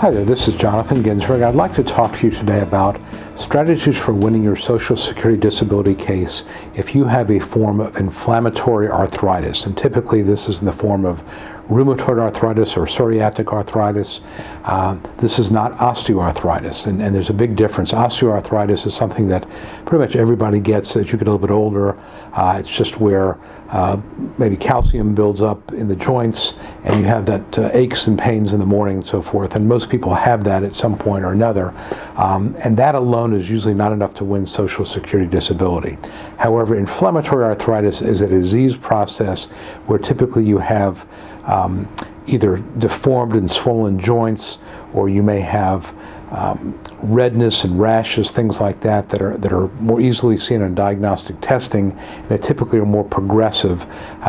Hi there, this is Jonathan Ginsberg. I'd like to talk to you today about strategies for winning your Social Security disability case if you have a form of inflammatory arthritis. And typically this is in the form of rheumatoid arthritis or psoriatic arthritis. This is not osteoarthritis, and there's a big difference. Osteoarthritis is something that pretty much everybody gets as you get a little bit older. It's just where maybe calcium builds up in the joints and you have that aches and pains in the morning and so forth, and most people have that at some point or another, and that alone is usually not enough to win Social Security disability. However, inflammatory arthritis is a disease process where typically you have either deformed and swollen joints, or you may have redness and rashes, things like that, that are more easily seen in diagnostic testing. They typically are more progressive,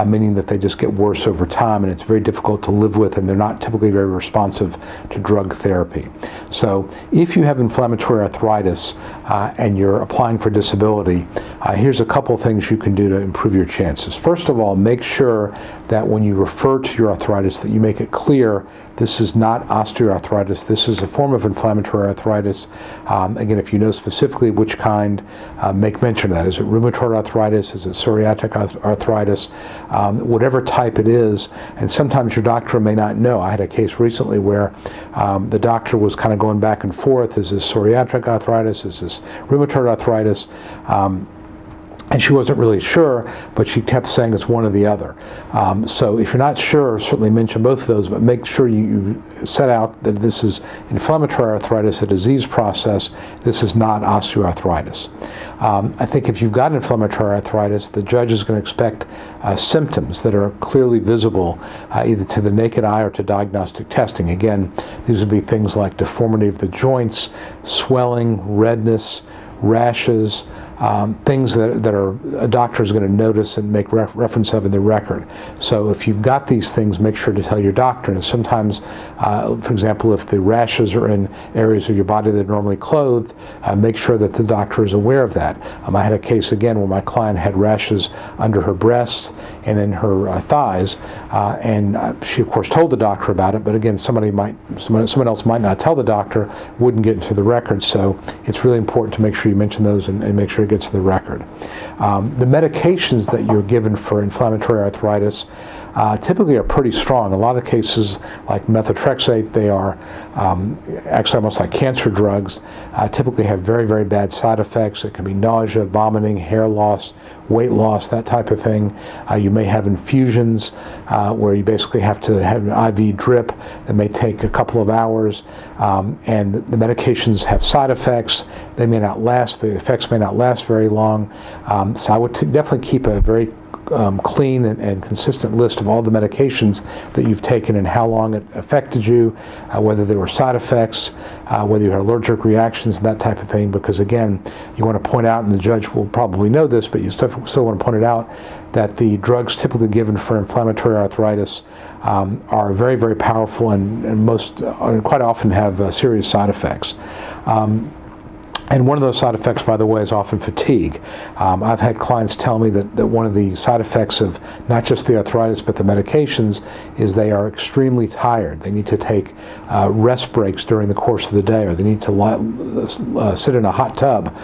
meaning that they just get worse over time, and it's very difficult to live with, and they're not typically very responsive to drug therapy. So if you have inflammatory arthritis and you're applying for disability, here's a couple things you can do to improve your chances. First of all, make sure that when you refer to your arthritis that you make it clear this is not osteoarthritis. This is a form of inflammatory arthritis. Again, if you know specifically which kind, make mention of that. Is it rheumatoid arthritis? Is it psoriatic arthritis? Whatever type it is, and sometimes your doctor may not know. I had a case recently where the doctor was kind of going back and forth. Is this psoriatic arthritis? Is this rheumatoid arthritis? And she wasn't really sure, but she kept saying it's one or the other. So if you're not sure, certainly mention both of those, but make sure you set out that this is inflammatory arthritis, a disease process. This is not osteoarthritis. I think if you've got inflammatory arthritis, the judge is going to expect symptoms that are clearly visible, either to the naked eye or to diagnostic testing. Again, these would be things like deformity of the joints, swelling, redness, rashes, things that a doctor is going to notice and make reference of in the record. So if you've got these things, make sure to tell your doctor. And sometimes, for example, if the rashes are in areas of your body that are normally clothed, make sure that the doctor is aware of that. I had a case again where my client had rashes under her breasts and in her thighs, and she of course told the doctor about it, but again, someone else might not tell the doctor, wouldn't get into the record. So it's really important to make sure you mention those and make sure it gets to the record. The medications that you're given for inflammatory arthritis typically are pretty strong. In a lot of cases, like methotrexate, they are actually almost like cancer drugs, typically have very, very bad side effects. It can be nausea, vomiting, hair loss, weight loss, that type of thing. You may have infusions where you basically have to have an IV drip that may take a couple of hours, and the medications have side effects. They may not last, the effects may not last very long. So I would definitely keep a very clean and consistent list of all the medications that you've taken and how long it affected you, whether there were side effects, whether you had allergic reactions, and that type of thing, because again, you want to point out, and the judge will probably know this, but you still want to point it out, that the drugs typically given for inflammatory arthritis are very, very powerful and quite often have serious side effects. And one of those side effects, by the way, is often fatigue. I've had clients tell me that one of the side effects of not just the arthritis but the medications is they are extremely tired. They need to take rest breaks during the course of the day, or they need to sit in a hot tub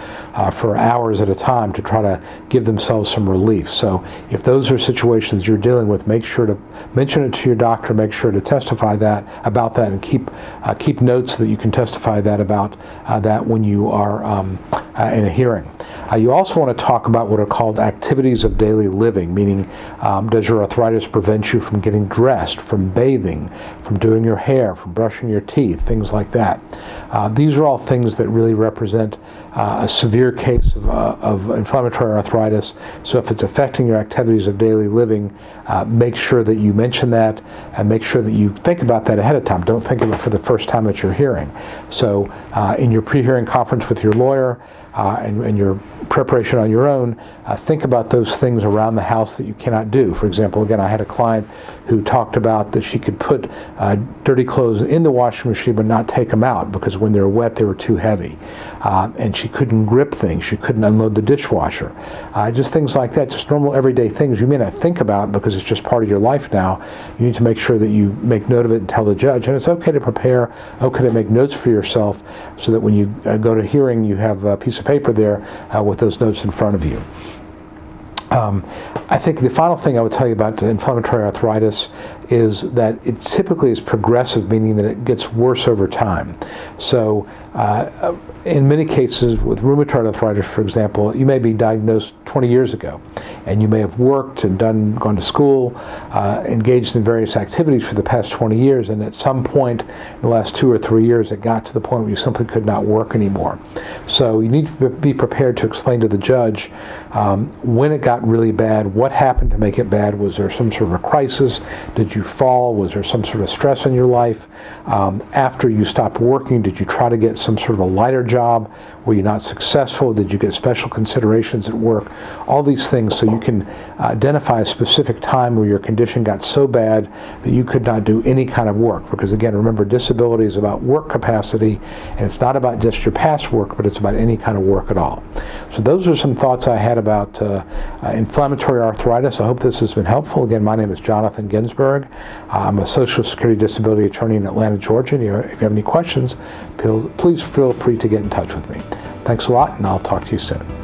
for hours at a time to try to give themselves some relief. So if those are situations you're dealing with, make sure to mention it to your doctor, make sure to testify about that, and keep notes so that you can testify about that when you are in a hearing. You also want to talk about what are called activities of daily living, meaning does your arthritis prevent you from getting dressed, from bathing, from doing your hair, from brushing your teeth, things like that. These are all things that really represent a severe case of inflammatory arthritis. So if it's affecting your activities of daily living, make sure that you mention that, and make sure that you think about that ahead of time. Don't think of it for the first time at your hearing. So in your pre-hearing conference with your lawyer and your preparation on your own, think about those things around the house that you cannot do. For example, again, I had a client who talked about that she could put dirty clothes in the washing machine but not take them out because when they were wet they were too heavy. And she couldn't grip things. She couldn't unload the dishwasher. Just things like that, just normal everyday things you may not think about because it's just part of your life now. You need to make sure that you make note of it and tell the judge. And it's okay to prepare, okay to make notes for yourself so that when you go to hearing you have a piece of paper there with those notes in front of you. I think the final thing I would tell you about inflammatory arthritis is that it typically is progressive, meaning that it gets worse over time. So in many cases with rheumatoid arthritis, for example, you may be diagnosed 20 years ago and you may have worked and gone to school, engaged in various activities for the past 20 years, and at some point in the last 2 or 3 years it got to the point where you simply could not work anymore. So you need to be prepared to explain to the judge when it got really bad, what happened to make it bad. Was there some sort of a crisis? Did you fall? Was there some sort of stress in your life? After you stopped working, did you try to get some sort of a lighter job? Were you not successful? Did you get special considerations at work? All these things so you can identify a specific time where your condition got so bad that you could not do any kind of work. Because again, remember, disability is about work capacity, and it's not about just your past work, but it's about any kind of work at all. So those are some thoughts I had about inflammatory arthritis. I hope this has been helpful. Again, my name is Jonathan Ginsberg. I'm a Social Security disability attorney in Atlanta, Georgia. And if you have any questions, please feel free to get in touch with me. Thanks a lot, and I'll talk to you soon.